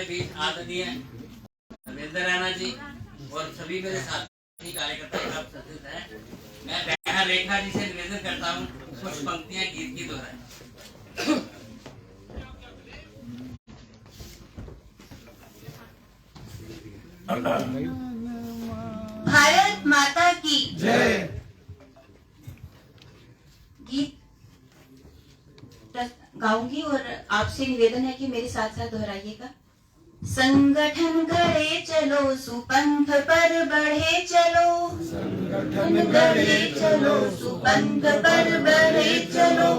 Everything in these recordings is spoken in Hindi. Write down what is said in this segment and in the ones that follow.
हमारे बीच आदरणीय धर्मेंद्र रैना जी और सभी मेरे साथी कार्यकर्ता यहाँ उपस्थित हैं। मैं बहन रेखा जी से निवेदन करता हूँ कुछ पंक्तियां गीत की दोहराएं। भारत माता की जय। गीत गाऊंगी और आपसे निवेदन है कि मेरे साथ साथ दोहराइएगा। संगठन गढ़े चलो, सुपंथ पर बढ़े चलो, संगठन गढ़े चलो, सुपंथ पर बढ़े चलो,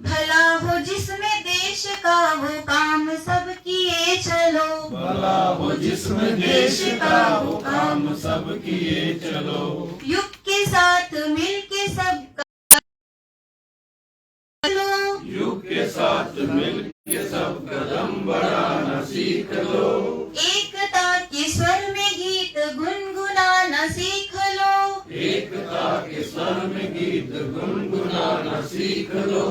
भला हो जिसमें देश का वो काम सब किए चलो, भला हो जिसमें देश का वो काम सब किए चलो, युग के साथ मिलके सब युग के साथ मिल के सब कदम बढ़ाना सीख लो, एकता के स्वर में गीत गुनगुनाना सीख लो, एकता के स्वर में गीत गुनगुनाना सीख लो,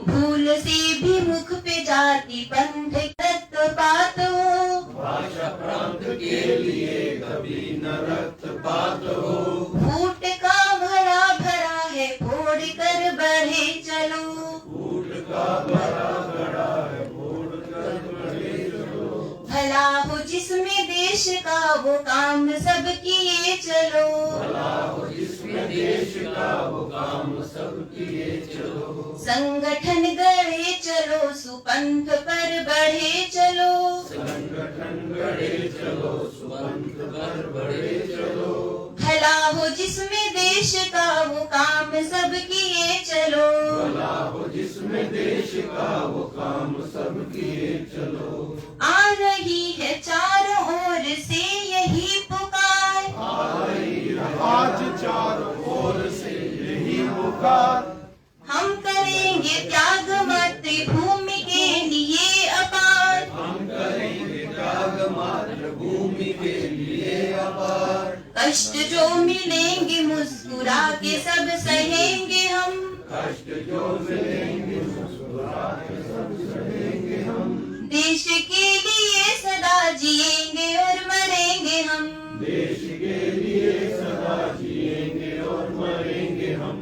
भूल से भी मुख पे जाति पंथ रक्तपात हो, भाषा प्रांत के लिए कभी न रक्तपात हो, फूट का भरा भरा है फोड़ कर बढ़े चलो, फूट का बड़ा बड़ा है फोड़ कर बढ़े चलो, भला हो जिसमें देश का वो काम सब किए चलो, भला हो जिसमें देश का वो काम सब किए चलो, संगठन गढ़े चलो, सुपंथ पर बढ़े चलो, संगठन गढ़े चलो, सुपंथ पर बढ़े चलो, भला हो जिसमें देश का वो काम सब किए चलो, भला हो जिसमें देश का वो काम सब किए चलो, आ रही है चारों ओर से यही पुकार, आज चारों ओर से यही पुकार, हम करेंगे त्याग मातृभूमि के लिए अपार, हम करेंगे त्याग मातृभूमि के लिए अपार, कष्ट जो मिलेंगे मुस्कुरा के सब सहेंगे हम, कष्ट जो मिलेंगे मुस्कुरा के सब सहेंगे हम, देश के लिए सदा जिएंगे और मरेंगे हम, देश के लिए सदा जिएंगे और मरेंगे हम,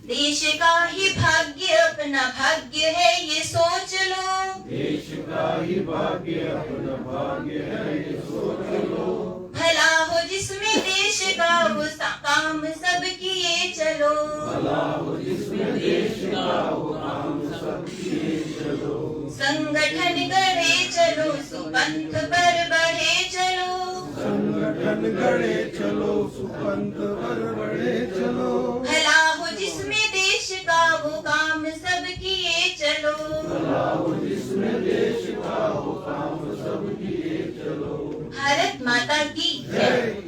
देश का ही भाग्य अपना भाग्य है ये सोच लो, देश का ही भाग्य अपना भाग्य है ये सोच लो, भला हो जिसमें देश का वो काम सब किए चलो, भला हो जिसमें देश का वो काम सब किए चलो, संगठन गढ़े चलो, सुपंथ पर बढ़े चलो, संगठन गढ़े चलो, सुपंथ पर बढ़े चलो, भला हो जिसमें देश का वो काम सब किए चलो, भला हो जिसमें देश का वो काम सब किए चलो, भारत माता की जय।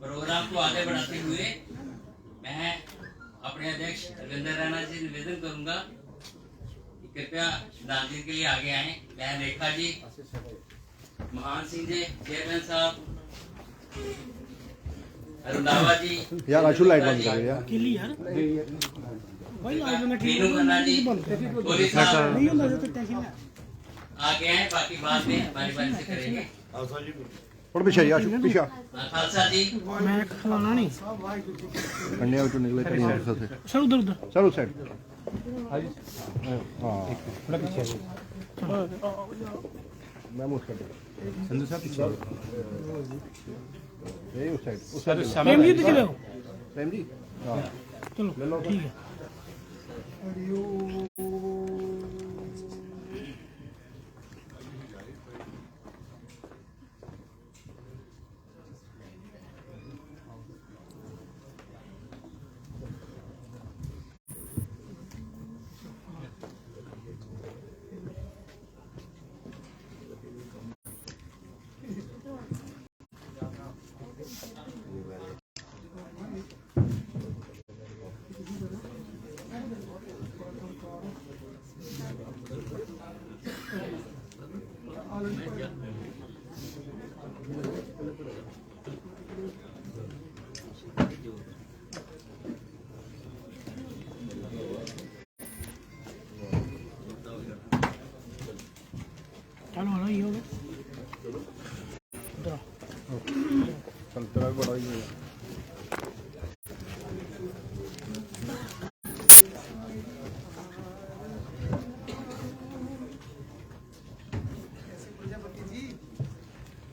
प्रोग्राम को आगे बढ़ाते हुए मैं अपने अध्यक्ष धर्मेंद्र रैना जी निवेदन करूंगा कि कृपया श्रद्धांजलि के लिए आगे आए। बहन रेखा जी, महान सिंह जी, चेयरमैन साहब, रंधावा जी, यार आशु लाइट बंद कर यार मीनू खन्ना जी, गोली साहब आगे आए। बाकी बाद में हमारी बारी से करेंगे। थोड़ा पीछे आशु पीछे खालसा जी, मैं खिलाना नहीं कन्या जो निकले कन्या से सर उधर उधर सर उस साइड हां थोड़ा पीछे मैं मुझ कर संधू साहब पीछे ये उस साइड प्रेम जी पीछे लो प्रेम जी हां चलो ठीक है चलो हलो ये हो गया इधर आओ। संतरा बड़ा ही है।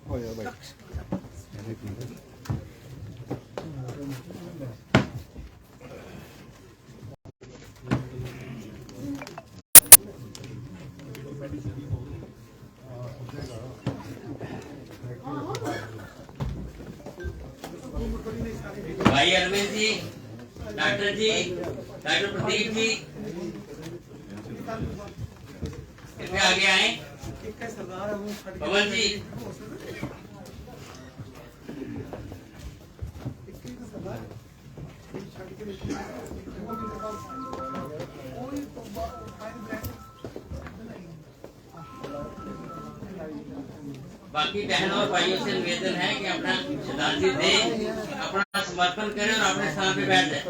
हो यार भाई भाई अरविंद जी, डॉक्टर प्रदीप जी, कृपया आगे आए। पवन जी, बाकी बहनों और भाइयों से निवेदन है कि अपना श्रद्धांजलि दें, अपना समर्पण करें और अपने स्थान पे बैठ जाए।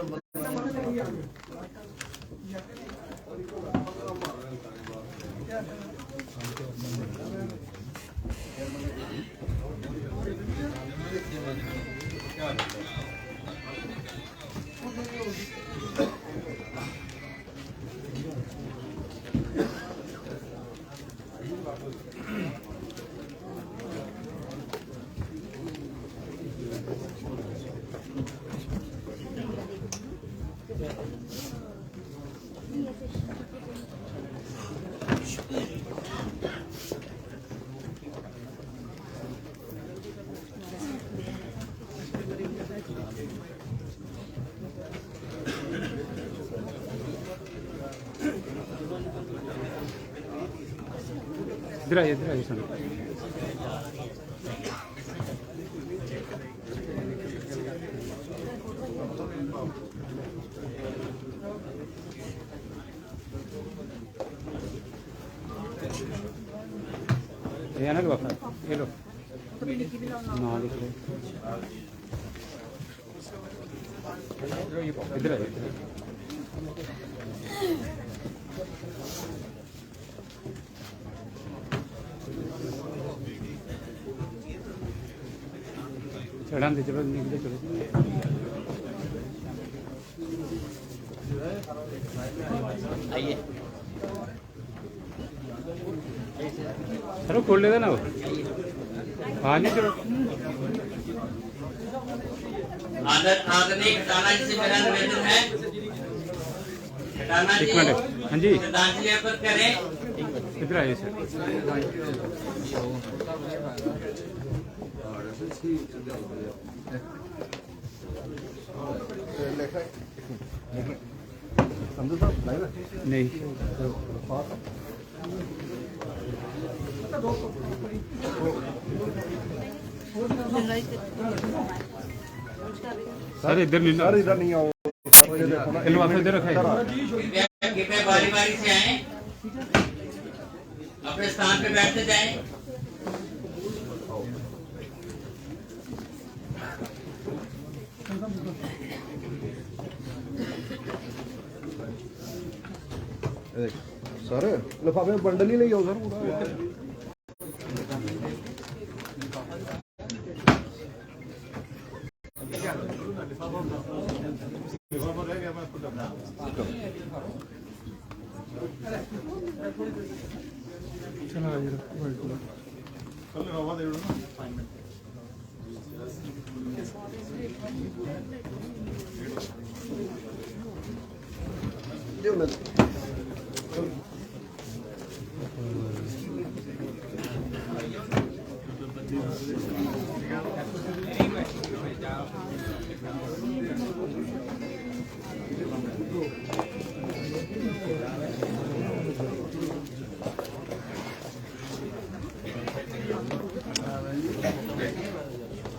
इधर आइए सर। ये ना लो अपना, ये लो ना लिख लो। इधर आइए। चढ़ा दे, चलो निकले, चलो आइए। चलो खोल लेगा ना वो। हाँ नहीं चलो। आदरणीय खटाना जी से मेरा निवेदन है, खटाना एक जी मिनट, हाँ जी श्रद्धांजलि अर्पित करें। इधर आइए सर। नहीं सर इधर नहीं, सर इधर नहीं आओ, इधर रखा है। कृपया बारी बारी से आए, अपने स्थान पे बैठते जाएं। सर लिफाफे में बंडल ही नहीं हो सर पूरा।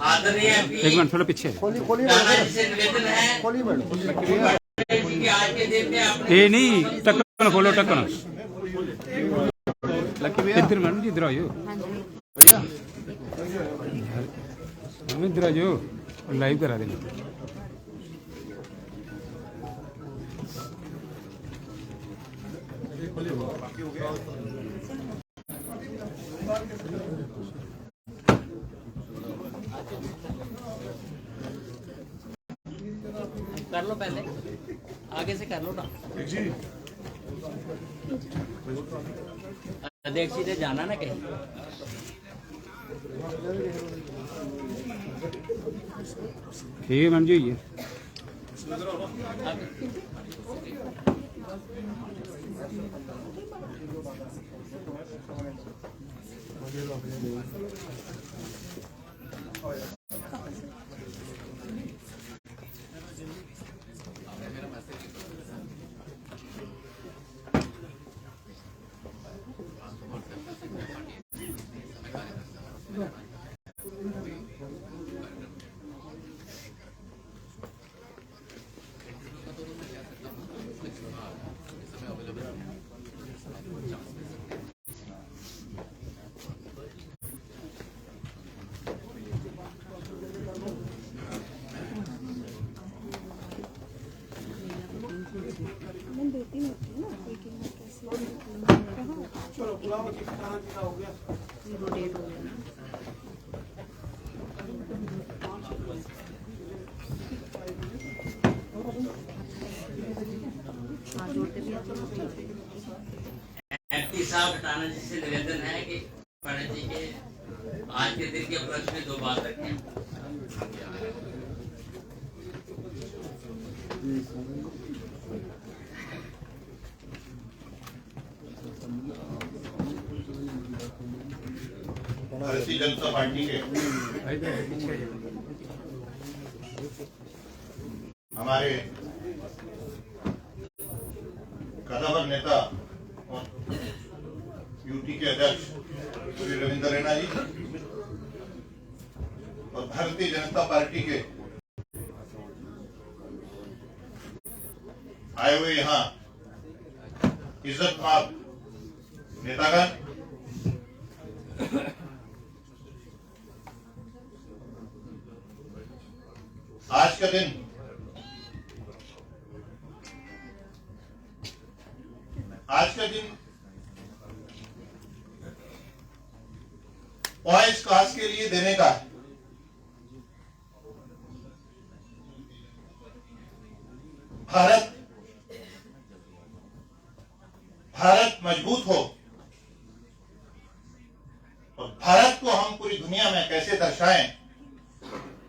आदरणीय एक मिनट थोड़ा पीछे। खटाना जी से निवेदन है कि आज के दिन में अपने ये नहीं टक्कन खोलो, टक्कन लकी भैया इधर मैडम जी इधर आइयो मैम इधर आ जाओ लाइव करा देना कर लो पहले आगे से कर लो ना अध्यक्ष जी ने जाना ना कहीं ठीक है मैम जी आइए एमपी साहब टाना जी से निवेदन है कि पंडित जी के आज के दिन के उपलक्ष्य में 2 बात रखें। भारतीय जनता पार्टी के हमारे कदावर नेता और यूटी के अध्यक्ष श्री रविंद्र रैना जी और भारतीय जनता पार्टी के आए हुए यहाँ इज्जतमाब नेतागण, आज का दिन पॉइंट्स कास्ट के लिए देने का है। भारत मजबूत हो और भारत को हम पूरी दुनिया में कैसे दर्शाएं,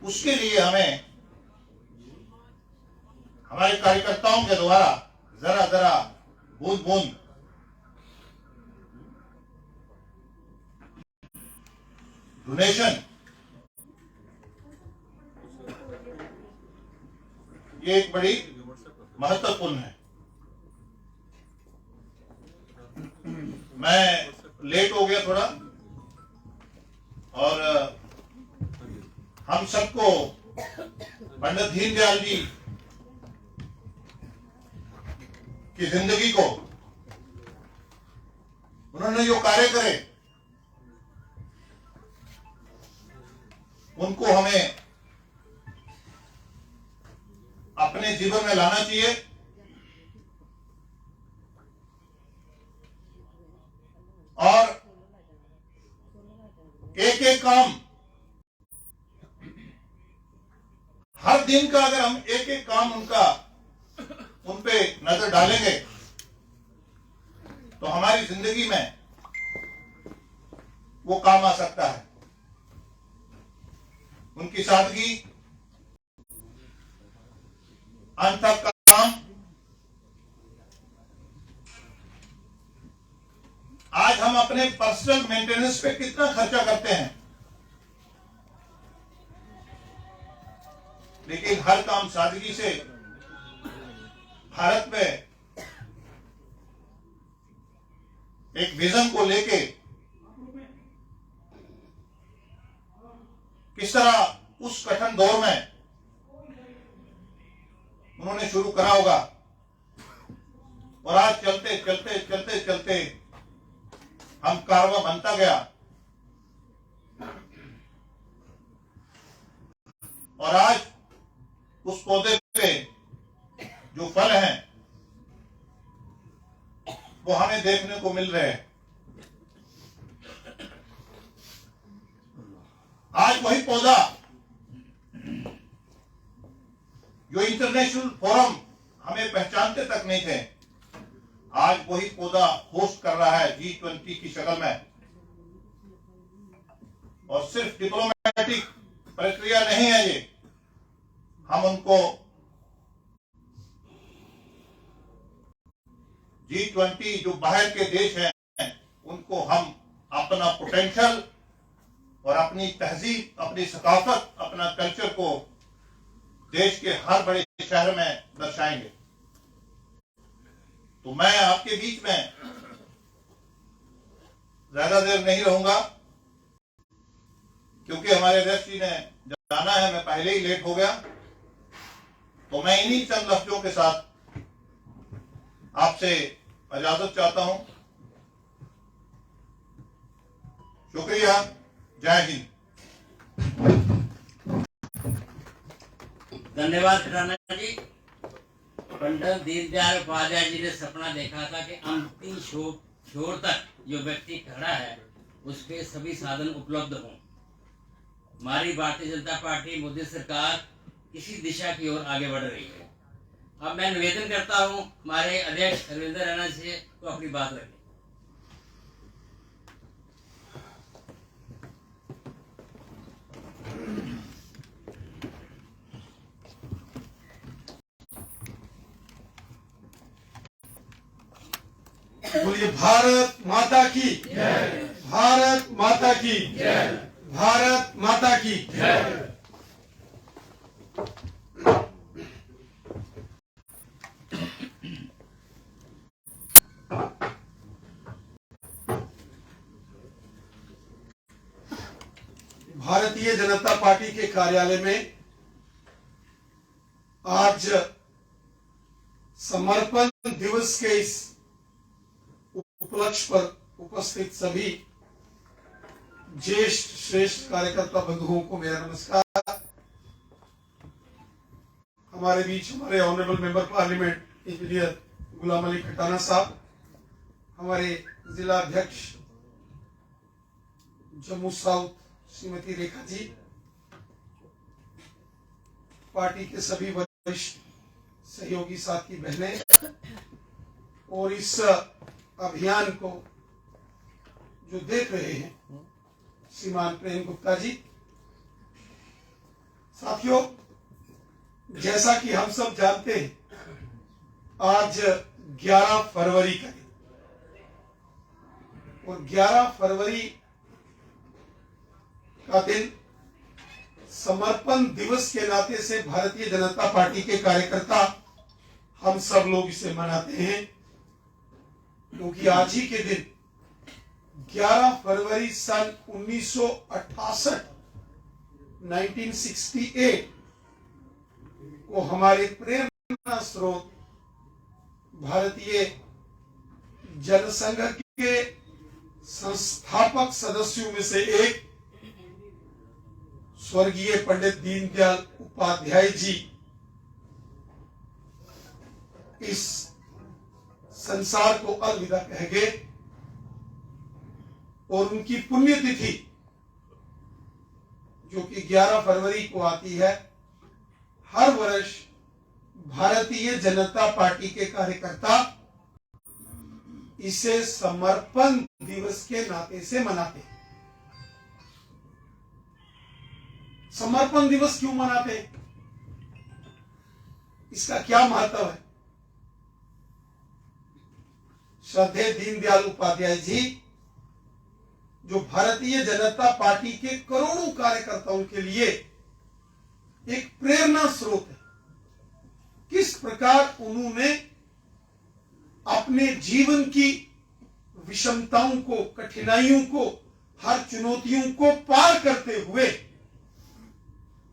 उसके लिए हमें हमारे कार्यकर्ताओं के द्वारा जरा जरा बूंद बूंद डोनेशन, ये एक बड़ी महत्वपूर्ण है। मैं लेट हो गया थोड़ा और हम सबको पंडित दीनदयाल जी की जिंदगी को, उन्होंने जो कार्य करे उनको हमें अपने जीवन में लाना चाहिए और एक एक काम, हर दिन का अगर हम एक एक काम उन पे नजर डालेंगे तो हमारी जिंदगी में वो काम आ सकता है। उनकी सादगी, अंत तक का काम, आज हम अपने पर्सनल मेंटेनेंस पे कितना खर्चा करते हैं, लेकिन हर काम सादगी से भारत में एक विजन को लेके किस तरह उस कठिन दौर में उन्होंने शुरू करा होगा और आज चलते चलते चलते चलते हम कारवा बनता गया और आज उस पौधे पे जो फल हैं वो हमें देखने को मिल रहे हैं। आज वही पौधा जो इंटरनेशनल फोरम हमें पहचानते तक नहीं थे, आज वही पौधा होस्ट कर रहा है G20 की शक्ल में। और सिर्फ डिप्लोमेटिक प्रक्रिया नहीं है ये, हम उनको G20 जो बाहर के देश हैं उनको हम अपना पोटेंशियल और अपनी तहजीब, अपनी सकाफत, अपना कल्चर को देश के हर बड़े शहर में दर्शाएंगे। तो मैं आपके बीच में ज्यादा देर नहीं रहूंगा क्योंकि हमारे अध्यक्ष जी ने जाना है, मैं पहले ही लेट हो गया। तो मैं इन्हीं चंद लफ्जों के साथ आपसे इजाजत चाहता हूं। शुक्रिया, जय हिंद। धन्यवाद राणा जी। पंडित दीनदयाल उपाध्याय जी ने सपना देखा था कि अंतिम छोर तक जो व्यक्ति खड़ा है उसके सभी साधन उपलब्ध हों। हमारी भारतीय जनता पार्टी, मोदी सरकार इसी दिशा की ओर आगे बढ़ रही है। अब मैं निवेदन करता हूं हमारे अध्यक्ष रविंदर रैना जी को अपनी बात रखें। बोलिए भारत माता की जय, भारत माता की जय, भारत माता की जय। भारतीय जनता पार्टी के कार्यालय में आज समर्पण दिवस के इस उपलक्ष्य पर उपस्थित सभी ज्येष्ठ श्रेष्ठ कार्यकर्ता बंधुओं को मेरा नमस्कार। हमारे बीच हमारे honourable member parliament engineer Ghulam Ali Khatana साहब, हमारे जिला अध्यक्ष जम्मू साउथ श्रीमती रेखा जी, पार्टी के सभी वरिष्ठ सहयोगी साथी बहनें और इस अभियान को जो देख रहे हैं श्रीमान प्रेम गुप्ता जी। साथियों, जैसा कि हम सब जानते हैं, आज 11 फरवरी का दिन और 11 फरवरी का दिन समर्पण दिवस के नाते से भारतीय जनता पार्टी के कार्यकर्ता हम सब लोग इसे मनाते हैं, क्योंकि आज ही के दिन 11 फरवरी सन 1968 1968 को हमारे प्रेरणा स्रोत भारतीय जनसंघ के संस्थापक सदस्यों में से एक स्वर्गीय पंडित दीनदयाल उपाध्याय जी इस संसार को अलविदा कह गए और उनकी पुण्यतिथि जो कि 11 फरवरी को आती है, हर वर्ष भारतीय जनता पार्टी के कार्यकर्ता इसे समर्पण दिवस के नाते से मनाते हैं। समर्पण दिवस क्यों मनाते हैं? इसका क्या महत्व है? श्रद्धेय दीनदयाल उपाध्याय जी जो भारतीय जनता पार्टी के करोड़ों कार्यकर्ताओं के लिए एक प्रेरणा स्रोत है, किस प्रकार उन्होंने अपने जीवन की विषमताओं को, कठिनाइयों को, हर चुनौतियों को पार करते हुए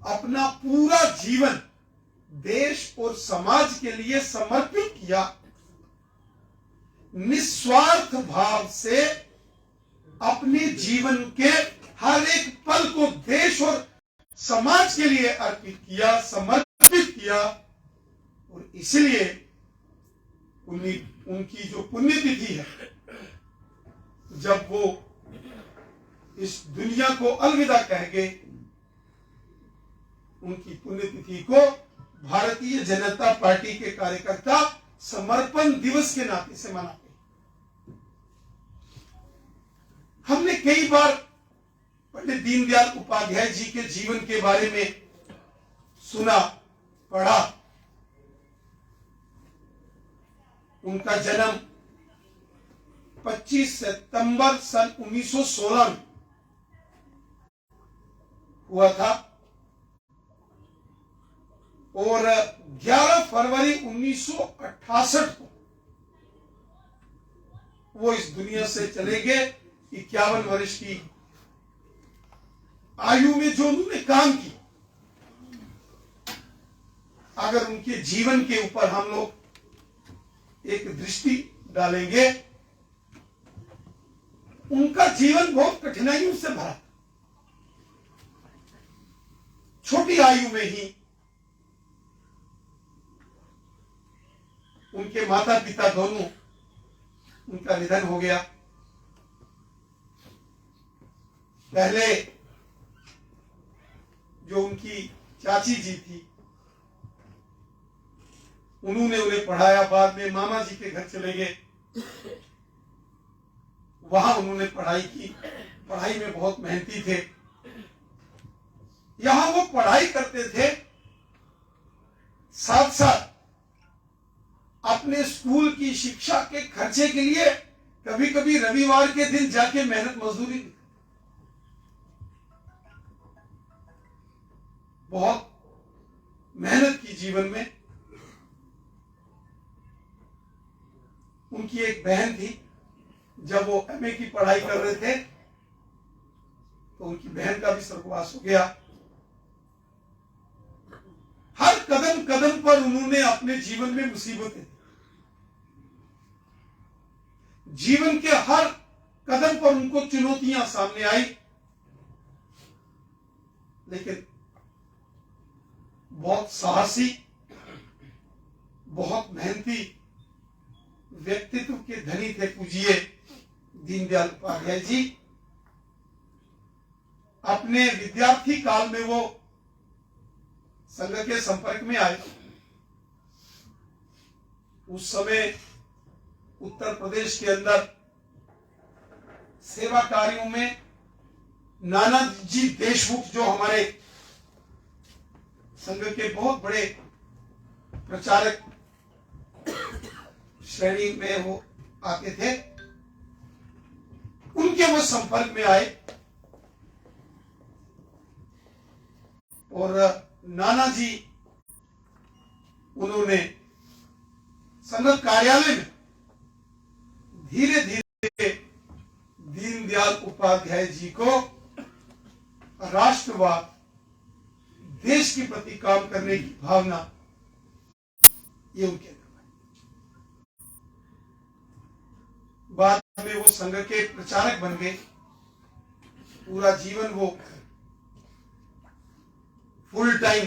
अपना पूरा जीवन देश और समाज के लिए समर्पित किया। निस्वार्थ भाव से अपने जीवन के हर एक पल को देश और समाज के लिए अर्पित किया, समर्पित किया। और इसलिए उनकी जो पुण्यतिथि है, जब वो इस दुनिया को अलविदा कह गए, उनकी पुण्यतिथि को भारतीय जनता पार्टी के कार्यकर्ता समर्पण दिवस के नाते से मनाते हैं। हमने कई बार पंडित दीनदयाल उपाध्याय जी के जीवन के बारे में सुना, पढ़ा। उनका जन्म 25 सितंबर सन 1916 में हुआ था और 11 फरवरी 1968 को वो इस दुनिया से चले गए। 51 वर्ष की आयु में जो उन्होंने काम किया, अगर उनके जीवन के ऊपर हम लोग एक दृष्टि डालेंगे, उनका जीवन बहुत कठिनाइयों से भरा था। छोटी आयु में ही उनके माता पिता दोनों, उनका निधन हो गया। पहले जो उनकी चाची जी थी, उन्होंने उन्हें पढ़ाया। बाद में मामा जी के घर चले गए, वहां उन्होंने पढ़ाई की। पढ़ाई में बहुत मेहनती थे। यहां वो पढ़ाई करते थे, साथ साथ अपने स्कूल की शिक्षा के खर्चे के लिए कभी कभी रविवार के दिन जाके मेहनत मजदूरी, बहुत मेहनत की जीवन में। उनकी एक बहन थी, जब वो एमए की पढ़ाई कर रहे थे तो उनकी बहन का भी स्वर्गवास हो गया। हर कदम कदम पर उन्होंने अपने जीवन में मुसीबतें, जीवन के हर कदम पर उनको चुनौतियां सामने आई, लेकिन बहुत साहसी, बहुत मेहनती व्यक्तित्व के धनी थे पूज्य दीनदयाल उपाध्याय जी। अपने विद्यार्थी काल में वो संघ के संपर्क में आए। उस समय उत्तर प्रदेश के अंदर सेवा कार्यों में नानाजी देशमुख, जो हमारे संघ के बहुत बड़े प्रचारक श्रेणी में वो आते थे, उनके वो संपर्क में आए। और नानाजी, उन्होंने संघ कार्यालय में धीरे धीरे दीनदयाल उपाध्याय जी को राष्ट्रवाद, देश के प्रति काम करने की भावना, ये उनके अंदर। बाद में वो संघ के प्रचारक बन गए। पूरा जीवन वो फुल टाइम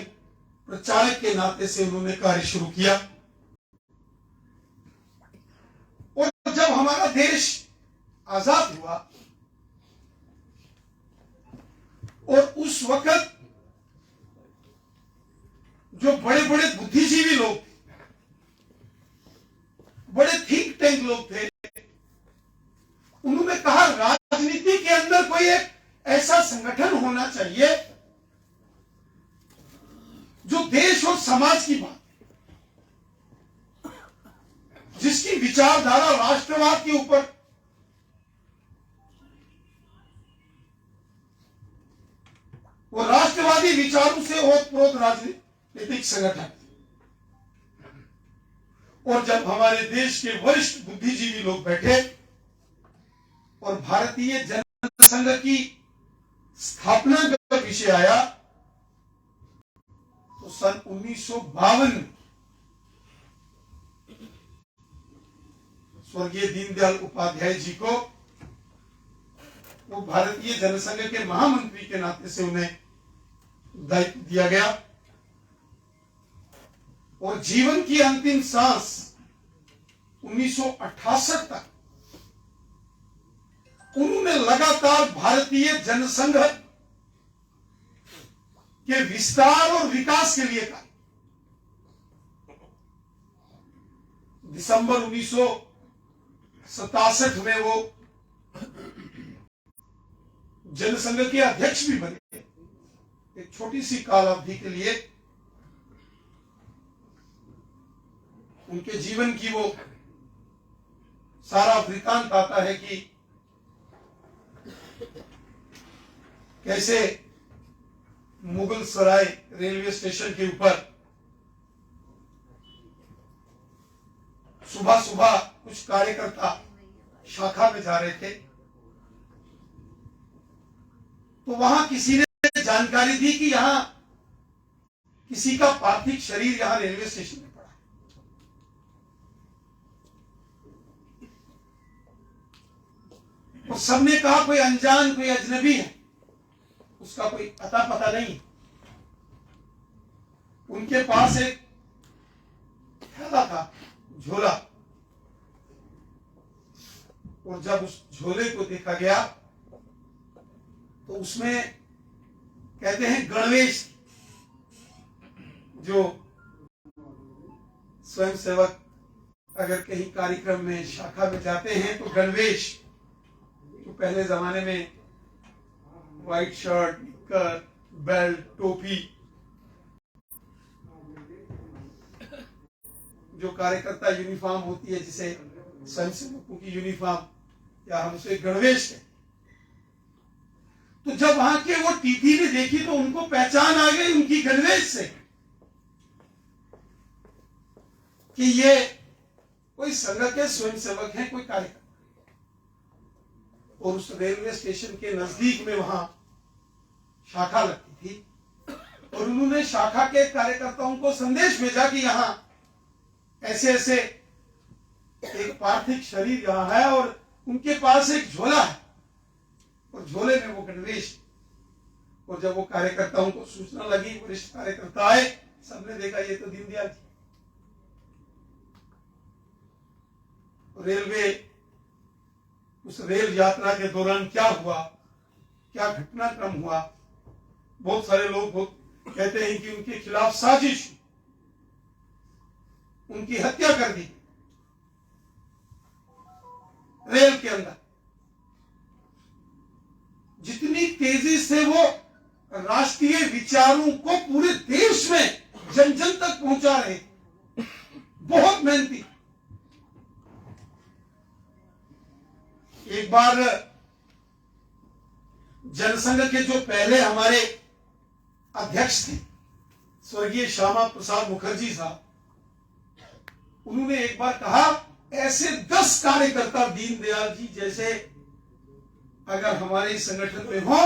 प्रचारक के नाते से उन्होंने कार्य शुरू किया। और जब हमारा देश आजाद हुआ और उस वक्त जो बड़े बड़े बुद्धिजीवी लोग थे, बड़े थिंक टैंक लोग थे, उन्होंने कहा राजनीति के अंदर कोई एक ऐसा संगठन होना चाहिए जो देश और समाज की बात, जिसकी विचारधारा राष्ट्रवाद के ऊपर, वो राष्ट्रवादी विचारों से ओतप्रोत राजनीतिक संगठन। और जब हमारे देश के वरिष्ठ बुद्धिजीवी लोग बैठे और भारतीय जनता संघ की स्थापना का विषय आया, तो सन 1952 में स्वर्गीय दीनदयाल उपाध्याय जी को वो भारतीय जनसंघ के महामंत्री के नाते से उन्हें दायित्व दिया गया और जीवन की अंतिम सांस 1968 तक उन्होंने लगातार भारतीय जनसंघ के विस्तार और विकास के लिए काम। दिसंबर 1967 में वो जनसंघ के अध्यक्ष भी बने। एक छोटी सी काल अवधि के लिए उनके जीवन की वो सारा वृत्तांत आता है कि कैसे मुगल सराय रेलवे स्टेशन के ऊपर सुबह सुबह कुछ कार्यकर्ता शाखा में जा रहे थे, तो वहां किसी ने जानकारी दी कि यहां किसी का पार्थिव शरीर यहां रेलवे स्टेशन में पड़ा। और सबने कहा कोई अनजान, कोई अजनबी है, उसका कोई अता पता नहीं। उनके पास एक थैला था, झोला, और जब उस झोले को देखा गया तो उसमें कहते हैं गणवेश, जो स्वयंसेवक अगर कहीं कार्यक्रम में शाखा में जाते हैं तो गणवेश, तो पहले जमाने में व्हाइट शर्ट, निक्कर, बेल्ट, टोपी, जो कार्यकर्ता यूनिफॉर्म होती है, जिसे स्वयंसेवकों की यूनिफॉर्म या हम उसे गणवेश कहते। तो जब वहां के वो टीटी ने देखी तो उनको पहचान आ गई उनकी गणवेश से कि ये कोई संघ के स्वयंसेवक हैं, कोई कार्यकर्ता। और उस रेलवे स्टेशन के नजदीक में वहां शाखा लगती थी और उन्होंने शाखा के कार्यकर्ताओं को संदेश भेजा कि यहां ऐसे ऐसे एक पार्थिव शरीर यहां है और उनके पास एक झोला है और झोले में वो गणवेश। और जब वो कार्यकर्ताओं को सूचना लगी, वरिष्ठ कार्यकर्ता आए, सबने देखा ये तो दीनदयाल जी। रेलवे उस रेल यात्रा के दौरान क्या हुआ, क्या घटनाक्रम हुआ, बहुत सारे लोग कहते हैं कि उनके खिलाफ साजिश, उनकी हत्या कर दी रेल के अंदर। जितनी तेजी से वो राष्ट्रीय विचारों को पूरे देश में जन जन तक पहुंचा रहे, बहुत मेहनती। एक बार जनसंघ के जो पहले हमारे अध्यक्ष थे, स्वर्गीय श्यामा प्रसाद मुखर्जी साहब, उन्होंने एक बार कहा, ऐसे 10 कार्यकर्ता दीनदयाल जी जैसे अगर हमारे संगठन में हो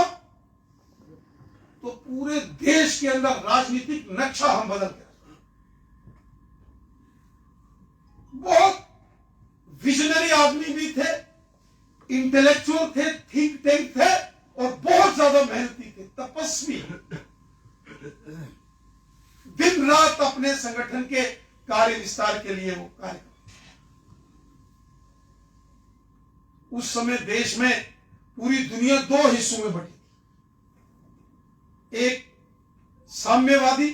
तो पूरे देश के अंदर राजनीतिक नक्शा हम बदल दें। बहुत विजनरी आदमी भी थे, इंटेलेक्चुअल थे, थिंक टैंक थे और बहुत ज्यादा मेहनती थे, तपस्वी। दिन रात अपने संगठन के कार्य विस्तार के लिए वो कार्य करते। उस समय देश में पूरी दुनिया 2 हिस्सों में बटी थी, एक साम्यवादी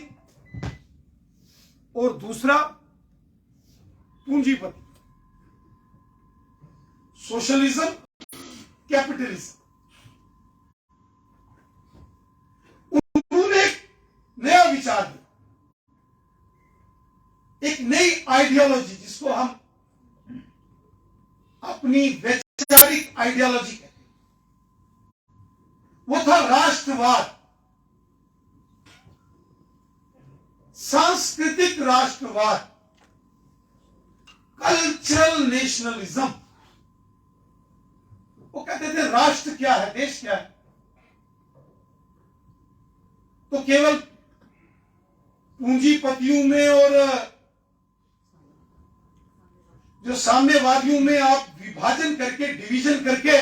और दूसरा पूंजीपति, सोशलिज्म, कैपिटलिज्म। उन्होंने एक नया विचार दिया, एक नई आइडियोलॉजी, जिसको हम अपनी वैचारिक आइडियोलॉजी कहते हैं, वो था राष्ट्रवाद, सांस्कृतिक राष्ट्रवाद, कल्चरल नेशनलिज्म। वो कहते थे राष्ट्र क्या है, देश क्या है, तो केवल पूंजीपतियों में और जो साम्यवादियों में आप विभाजन करके, डिवीजन करके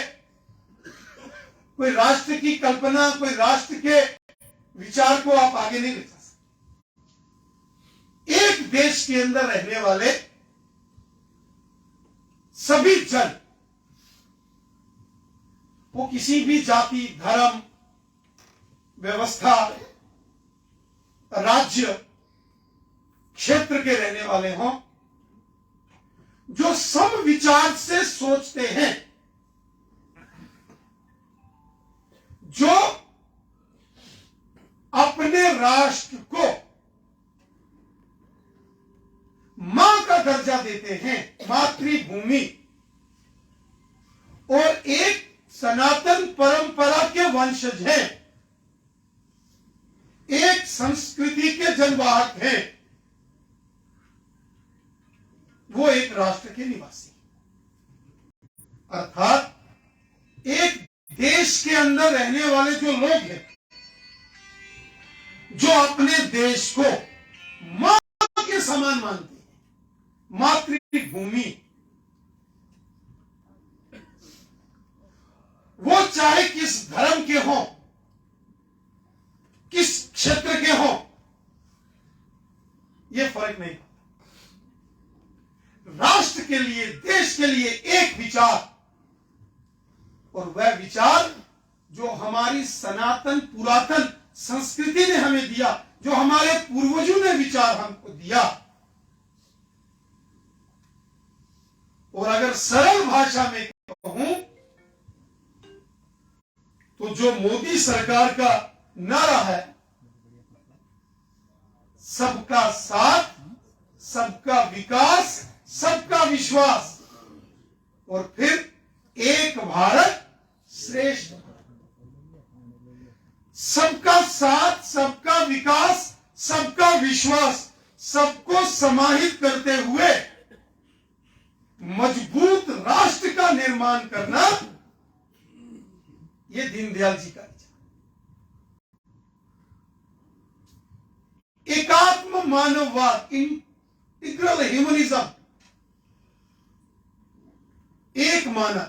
कोई राष्ट्र की कल्पना, कोई राष्ट्र के विचार को आप आगे नहीं ले जा सकते। एक देश के अंदर रहने वाले सभी जन, वो किसी भी जाति, धर्म, व्यवस्था, राज्य, क्षेत्र के रहने वाले हों, जो सम विचार से सोचते हैं, जो अपने राष्ट्र को मां का दर्जा देते हैं, मातृभूमि, और एक सनातन परंपरा के वंशज हैं, एक संस्कृति के जनवाहक हैं, वो एक राष्ट्र के निवासी, अर्थात एक देश के अंदर रहने वाले जो लोग हैं, जो अपने देश को मां के समान मानते हैं, मातृभूमि, वो चाहे किस धर्म के हों, किस क्षेत्र के हों, ये फर्क नहीं पड़ता। राष्ट्र के लिए, देश के लिए एक विचार, और वह विचार जो हमारी सनातन पुरातन संस्कृति ने हमें दिया, जो हमारे पूर्वजों ने विचार हमको दिया। और अगर सरल भाषा में कहूं तो जो मोदी सरकार का नारा है, सबका साथ, सबका विकास, सबका विश्वास, और फिर एक भारत श्रेष्ठ भारत। सबका साथ, सबका विकास, सबका विश्वास, सबको समाहित करते हुए मजबूत राष्ट्र का निर्माण करना, यह दीनदयाल जी का विचार। एकात्म मानववाद, इंटीग्रल ह्यूमनिज्म, एक मानव,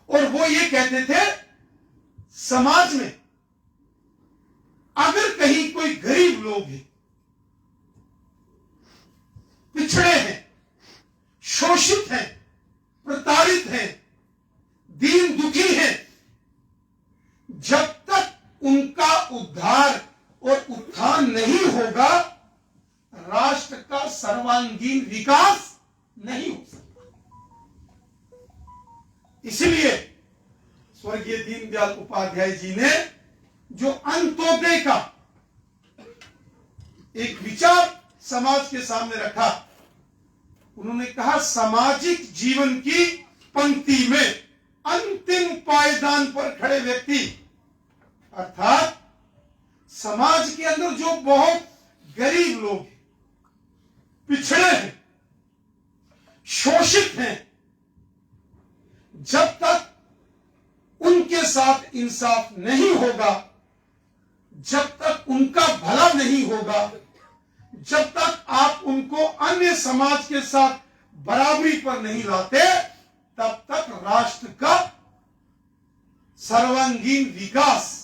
और वो ये कहते थे समाज में अगर कहीं कोई गरीब लोग हैं, पिछड़े हैं, शोषित हैं, प्रताड़ित हैं, दीन दुखी हैं, जब तक उनका उद्धार और उत्थान नहीं होगा, राष्ट्र का सर्वांगीण विकास नहीं हो सकता। इसलिए स्वर्गीय दीनदयाल उपाध्याय जी ने जो अंत्योदय का एक विचार समाज के सामने रखा, उन्होंने कहा सामाजिक जीवन की पंक्ति में अंतिम पायदान पर खड़े व्यक्ति, अर्थात समाज के अंदर जो बहुत गरीब लोग हैं, पिछड़े हैं, शोषित हैं, जब तक उनके साथ इंसाफ नहीं होगा, जब तक उनका भला नहीं होगा, जब तक आप उनको अन्य समाज के साथ बराबरी पर नहीं लाते, तब तक राष्ट्र का सर्वांगीण विकास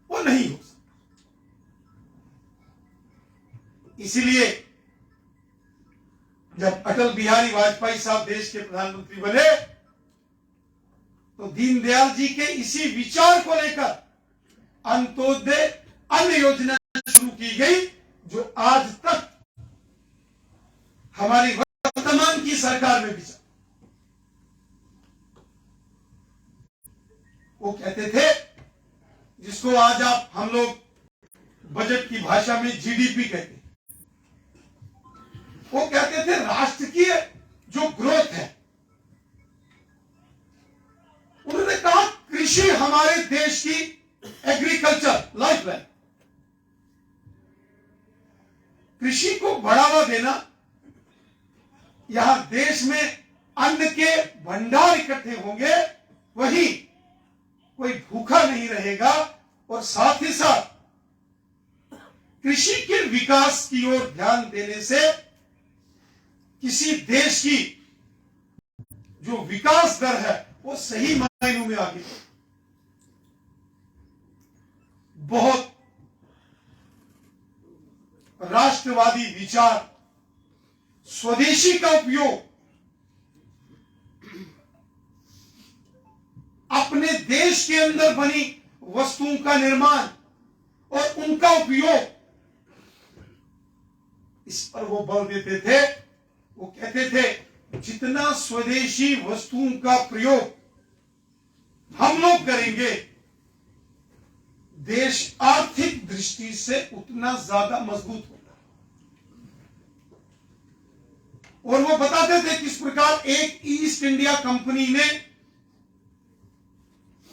वो नहीं हो सकता। इसलिए जब अटल बिहारी वाजपेयी साहब देश के प्रधानमंत्री बने, तो दीनदयाल जी के इसी विचार को लेकर अंत्योदय अन्य योजना शुरू की गई, जो आज तक हमारी वर्तमान की सरकार में भी चल। वो कहते थे, जिसको आज आप हम लोग बजट की भाषा में जीडीपी कहते हैं, वो कहते थे राष्ट्र की जो ग्रोथ है, उन्होंने कहा कृषि हमारे देश की एग्रीकल्चर लाइफलाइन, कृषि को बढ़ावा देना, यहां देश में अन्न के भंडार इकट्ठे होंगे, वही कोई भूखा नहीं रहेगा, और साथ ही साथ कृषि के विकास की ओर ध्यान देने से किसी देश की जो विकास दर है वो सही मायनों में आगे बहुत राष्ट्रवादी विचार, स्वदेशी का उपयोग, अपने देश के अंदर बनी वस्तुओं का निर्माण और उनका उपयोग, इस पर वो बल देते थे। वो कहते थे जितना स्वदेशी वस्तुओं का प्रयोग हम लोग करेंगे, देश आर्थिक दृष्टि से उतना ज्यादा मजबूत होगा। और वो बताते थे किस प्रकार एक ईस्ट इंडिया कंपनी ने,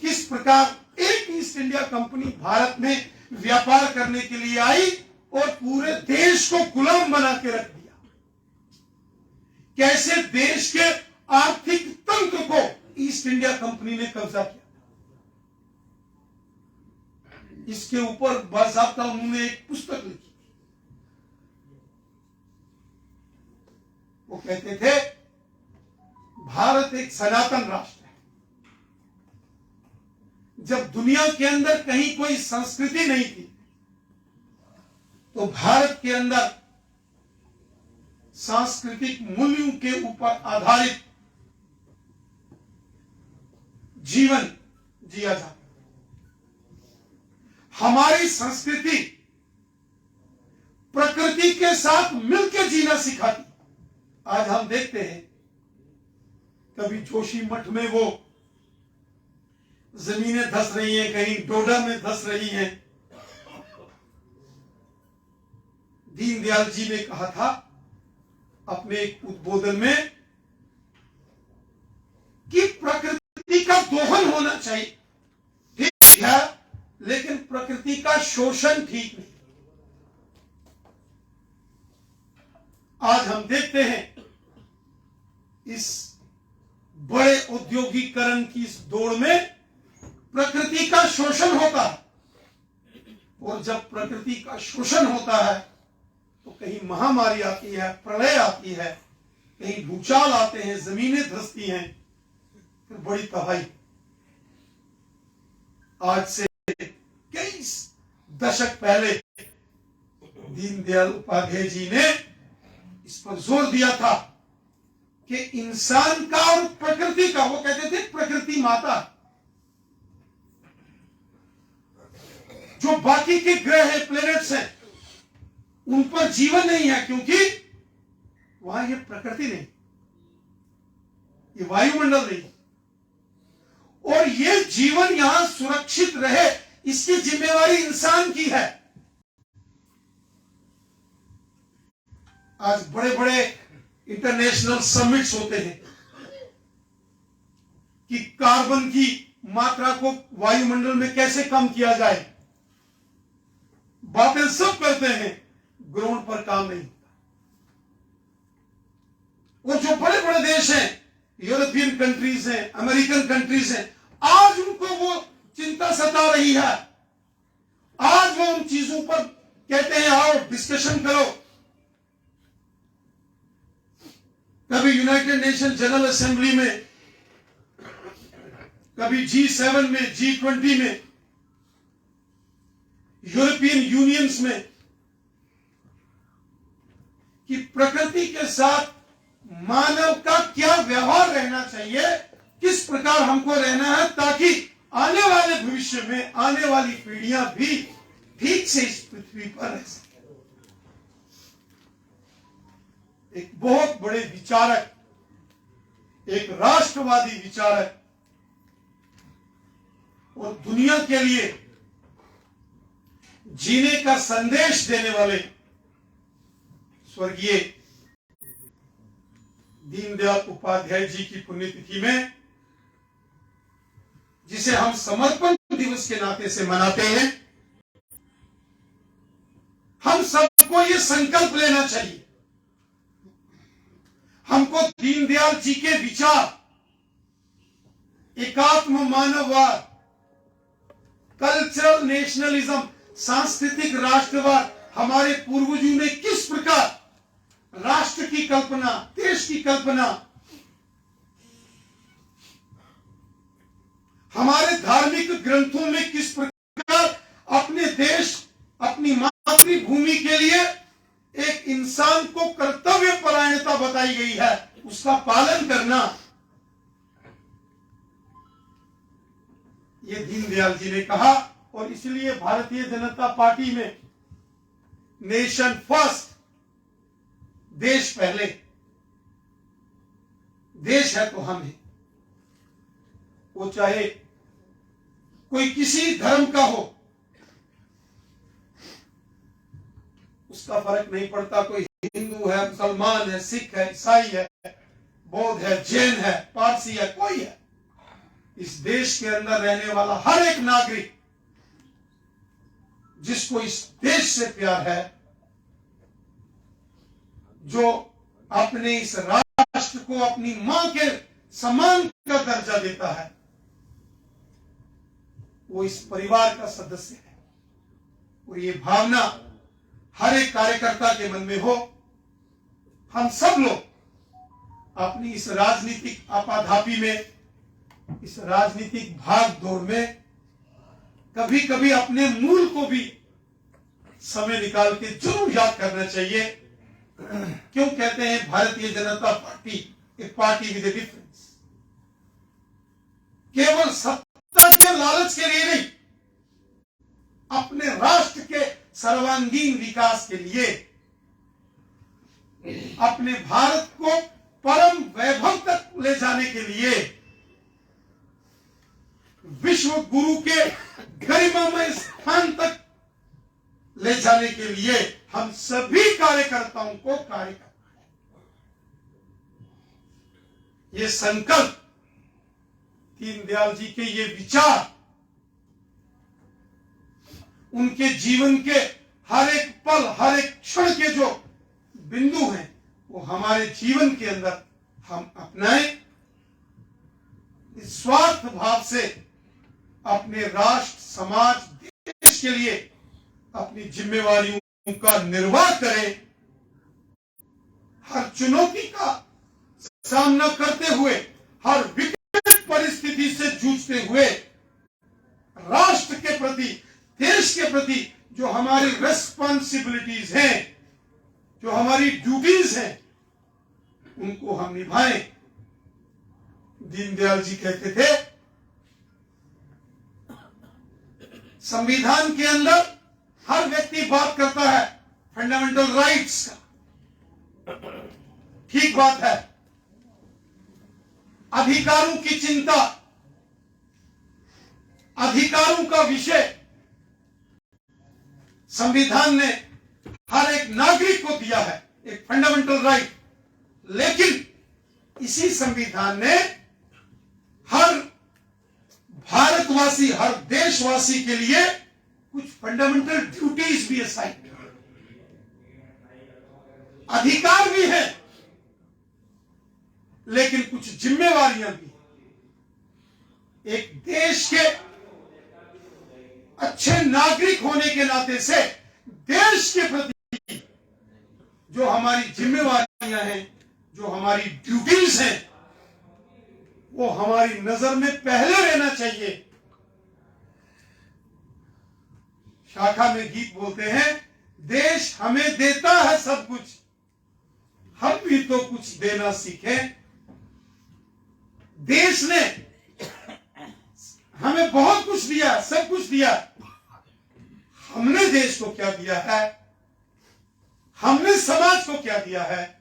किस प्रकार एक ईस्ट इंडिया कंपनी भारत में व्यापार करने के लिए आई और पूरे देश को गुलाम बना के रख दिया। कैसे देश के आर्थिक तंत्र को ईस्ट इंडिया कंपनी ने कब्जा किया। इसके ऊपर बाकायदा उन्होंने एक पुस्तक लिखी। वो कहते थे भारत एक सनातन राष्ट्र है। जब दुनिया के अंदर कहीं कोई संस्कृति नहीं थी तो भारत के अंदर सांस्कृतिक मूल्यों के ऊपर आधारित जीवन जिया जाता। हमारी संस्कृति प्रकृति के साथ मिलकर जीना सिखाती। आज हम देखते हैं कभी जोशी मठ में वो जमीनें धंस रही हैं, कहीं डोडा में धंस रही हैं। दीनदयाल जी ने कहा था अपने एक उद्बोधन में कि प्रकृति का दोहन होना चाहिए, ठीक है, लेकिन प्रकृति का शोषण ठीक नहीं। आज हम देखते हैं इस बड़े औद्योगिकरण की इस दौड़ में प्रकृति का शोषण होता है। और जब प्रकृति का शोषण होता है तो कहीं महामारी आती है, प्रलय आती है, कहीं भूचाल आते हैं, जमीनें धंसती हैं, फिर बड़ी तबाही। आज से कई दशक पहले दीनदयाल उपाध्याय जी ने इस पर जोर दिया था कि इंसान का और प्रकृति का, वो कहते थे प्रकृति माता, जो बाकी के ग्रह है, प्लैनेट्स हैं, उन पर जीवन नहीं है क्योंकि वहां ये प्रकृति नहीं, ये वायुमंडल नहीं, और ये जीवन यहां सुरक्षित रहे इसकी जिम्मेवारी इंसान की है। आज बड़े बड़े इंटरनेशनल समिट्स होते हैं कि कार्बन की मात्रा को वायुमंडल में कैसे कम किया जाए। बातें सब करते हैं, ग्राउंड पर काम नहीं होता। और जो बड़े बड़े देश हैं, यूरोपियन कंट्रीज हैं, अमेरिकन कंट्रीज हैं, आज उनको वो चिंता सता रही है। आज वो उन चीजों पर कहते हैं आओ डिस्कशन करो। कभी यूनाइटेड नेशन जनरल असेंबली में, कभी G7 में, G20 में, यूरोपियन यूनियंस में, कि प्रकृति के साथ मानव का क्या व्यवहार रहना चाहिए, किस प्रकार हमको रहना है, ताकि आने वाले भविष्य में आने वाली पीढ़ियां भी ठीक से इस पृथ्वी पर रह सके। एक बहुत बड़े विचारक, एक राष्ट्रवादी विचारक और दुनिया के लिए जीने का संदेश देने वाले स्वर्गीय दीनदयाल उपाध्याय जी की पुण्यतिथि में, जिसे हम समर्पण दिवस के नाते से मनाते हैं, हम सबको ये संकल्प लेना चाहिए। हमको दीनदयाल जी के विचार, एकात्म मानववाद, कल्चरल नेशनलिज्म, सांस्कृतिक राष्ट्रवाद, हमारे पूर्वजों ने किस प्रकार राष्ट्र की कल्पना, देश की कल्पना हमारे धार्मिक ग्रंथों में किस प्रकार अपने देश, अपनी मातृभूमि के लिए एक इंसान को कर्तव्य परायणता बताई गई है, उसका पालन करना, ये दीनदयाल जी ने कहा। और इसलिए भारतीय जनता पार्टी में नेशन फर्स्ट, देश पहले, देश है तो हम हैं, वो चाहे कोई किसी धर्म का हो, उसका फर्क नहीं पड़ता, कोई हिंदू है, मुसलमान है, सिख है, ईसाई है, बौद्ध है, जैन है, पारसी है, कोई है, इस देश के अंदर रहने वाला हर एक नागरिक जिसको इस देश से प्यार है, जो अपने इस राष्ट्र को अपनी मां के समान का दर्जा देता है, वो इस परिवार का सदस्य है। और ये भावना हर एक कार्यकर्ता के मन में हो। हम सब लोग अपनी इस राजनीतिक आपाधापी में, इस राजनीतिक भाग दौड़ में कभी कभी अपने मूल को भी समय निकाल के जरूर याद करना चाहिए। क्यों कहते हैं भारतीय जनता पार्टी एक पार्टी विद ए डिफरेंस? केवल सत्ता के लालच के लिए नहीं, अपने राष्ट्र के सर्वांगीण विकास के लिए, अपने भारत को परम वैभव तक ले जाने के लिए, विश्व गुरु के गरिमामय स्थान तक ले जाने के लिए हम सभी कार्यकर्ताओं को कार्य करना है। ये संकल्प, दीनदयाल जी के ये विचार, उनके जीवन के हर एक पल, हर एक क्षण के जो बिंदु हैं, वो हमारे जीवन के अंदर हम अपनाएं। स्वार्थ भाव से अपने राष्ट्र, समाज, देश के लिए अपनी जिम्मेवारियों का निर्वाह करें। हर चुनौती का सामना करते हुए, हर विकट परिस्थिति से जूझते हुए, राष्ट्र के प्रति, देश के प्रति जो हमारी रेस्पॉन्सिबिलिटीज हैं, जो हमारी ड्यूटीज हैं, उनको हम निभाएं। दीनदयाल जी कहते थे, संविधान के अंदर हर व्यक्ति बात करता है फंडामेंटल राइट्स का, ठीक बात है। अधिकारों की चिंता, अधिकारों का विषय संविधान ने हर एक नागरिक को दिया है, एक फंडामेंटल राइट। लेकिन इसी संविधान ने हर भारतवासी, हर देशवासी के लिए कुछ फंडामेंटल ड्यूटीज भी असाइन की। अधिकार भी है, लेकिन कुछ जिम्मेवारियां भी। एक देश के अच्छे नागरिक होने के नाते से देश के प्रति जो हमारी जिम्मेवारियां हैं, जो हमारी ड्यूटीज हैं, वो हमारी नजर में पहले रहना चाहिए। शाखा में गीत बोलते हैं, देश हमें देता है सब कुछ, हम भी तो कुछ देना सीखें। देश ने हमें बहुत कुछ दिया, सब कुछ दिया। हमने देश को क्या दिया है? हमने समाज को क्या दिया है?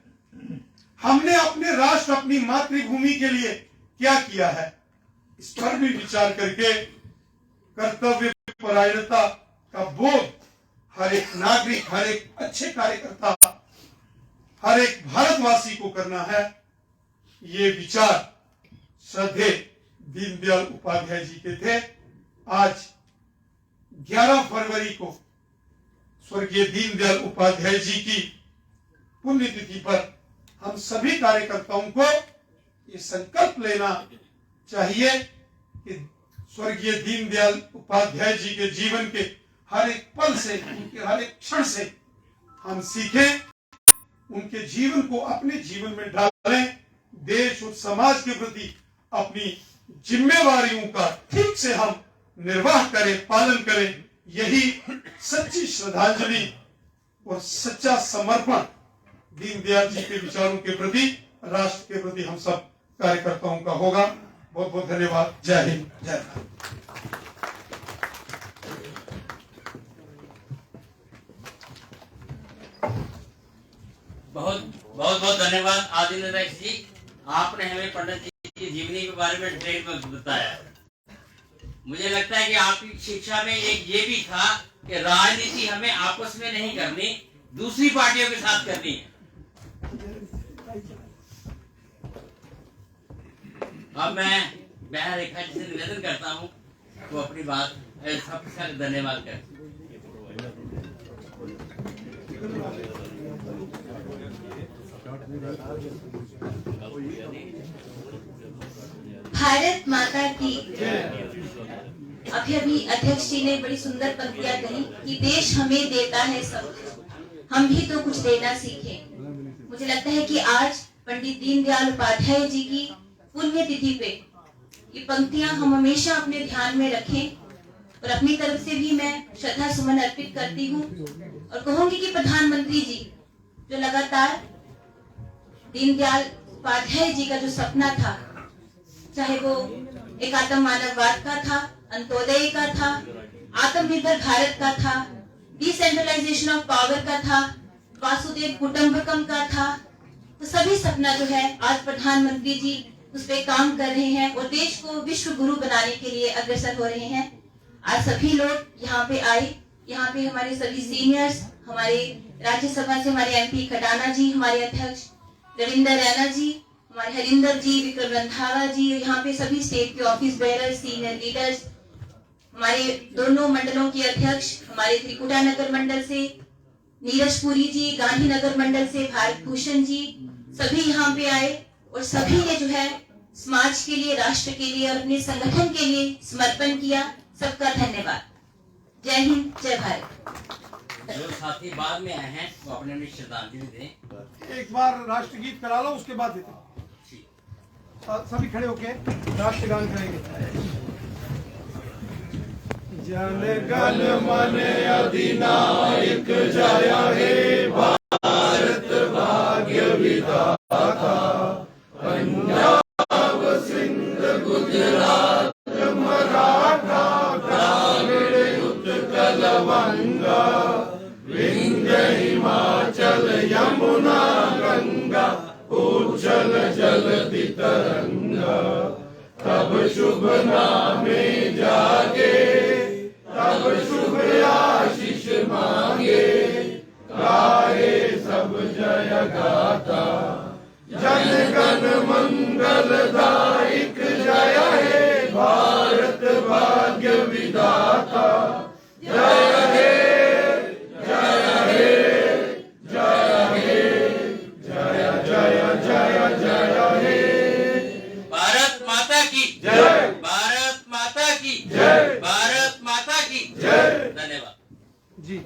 हमने अपने राष्ट्र, अपनी मातृभूमि के लिए क्या किया है? इस पर भी विचार करके कर्तव्य परायणता का बोध हर एक नागरिक, हर एक अच्छे कार्यकर्ता, हर एक भारतवासी को करना है। ये विचार श्रद्धेय दीनदयाल उपाध्याय जी के थे। आज 11 फरवरी को स्वर्गीय दीनदयाल उपाध्याय जी की पुण्यतिथि पर हम सभी कार्यकर्ताओं को ये संकल्प लेना चाहिए कि स्वर्गीय दीनदयाल उपाध्याय जी के जीवन के हर एक पल से, उनके हर एक क्षण से हम सीखें, उनके जीवन को अपने जीवन में डालें, देश और समाज के प्रति अपनी जिम्मेवारियों का ठीक से हम निर्वाह करें, पालन करें, यही सच्ची श्रद्धांजलि और सच्चा समर्पण दीनदयाल जी के विचारों के प्रति, राष्ट्र के प्रति हम सब कार्यकर्ताओं का होगा। बहुत बहुत धन्यवाद। जय हिंद, जय भारत। बहुत धन्यवाद आदिल अध्यक्ष जी, आपने हमें पंडित जी की जीवनी के बारे में डिटेल में बताया। मुझे लगता है कि आपकी शिक्षा में एक ये भी था कि राजनीति हमें आपस में नहीं करनी, दूसरी पार्टियों के साथ करनी है। अब मैं रेखा जी से निवेदन करता हूँ वो अपनी बात सबसे धन्यवाद कर। भारत माता की। अभी अध्यक्ष जी ने बड़ी सुंदर पंक्तियां कही कि देश हमें देता है सब, हम भी तो कुछ देना सीखें। मुझे लगता है कि आज पंडित दीनदयाल उपाध्याय जी की पुण्य तिथि पे ये पंक्तियां हम हमेशा अपने ध्यान में रखें और अपनी तरफ से भी मैं श्रद्धा सुमन अर्पित करती हूँ और कहूंगी कि प्रधानमंत्री जी जो लगातार दीनदयाल उपाध्याय जी का जो सपना था, चाहे वो एक आत्म मानववाद का था, अंत्योदय का था, आत्मनिर्भर भारत का था, डिसेंट्रलाइजेशन ऑफ पावर का था, वासुदेव कुटुंबकम का था, तो सभी सपना जो है आज प्रधानमंत्री जी उस पे काम कर रहे हैं और देश को विश्व गुरु बनाने के लिए अग्रसर हो रहे हैं। आज सभी लोग यहाँ पे आए, यहाँ पे हमारे सभी सीनियर्स, हमारे राज्यसभा से हमारे एमपी खटाना जी, हमारे अध्यक्ष रविंदर रैना जी, हमारे हरिंदर जी, विक्रम रंधावा जी, यहाँ पे सभी स्टेट के ऑफिस बेयरर्स, सीनियर लीडर्स, हमारे दोनों मंडलों के अध्यक्ष, हमारे त्रिकुटा नगर मंडल से नीरज पुरी जी, गांधीनगर मंडल से भारत भूषण जी, सभी यहाँ पे आए और सभी ने जो है समाज के लिए, राष्ट्र के लिए और अपने संगठन के लिए समर्पण किया। सबका धन्यवाद। जय हिंद, जय भारत। जो साथी बाद में आए हैं वो अपने श्रद्धांजलि दें। एक बार राष्ट्रगीत करा लो, उसके बाद देते हैं। सभी खड़े होके राष्ट्रगान करेंगे। जन गण मन अधिनायक जय हे भारत भाग्य विधाता, पंजाब सिंध गुजरात मराठा द्राविड़ उत्कल बंगा, विंध्य हिमाचल यमुना गंगा, उज्जल जलधि तरंगा। तब शुभ नामे जागे, तब शुभ आशीष मांगे, गाए सब जय गाथा। जन गण मंगल दायक जय हे भारत भाग्य विधाता। जय हे, जय हे, जय हे, जय जय जय जय हे। भारत माता की जय, भारत माता की जय, भारत माता की जय। धन्यवाद जी।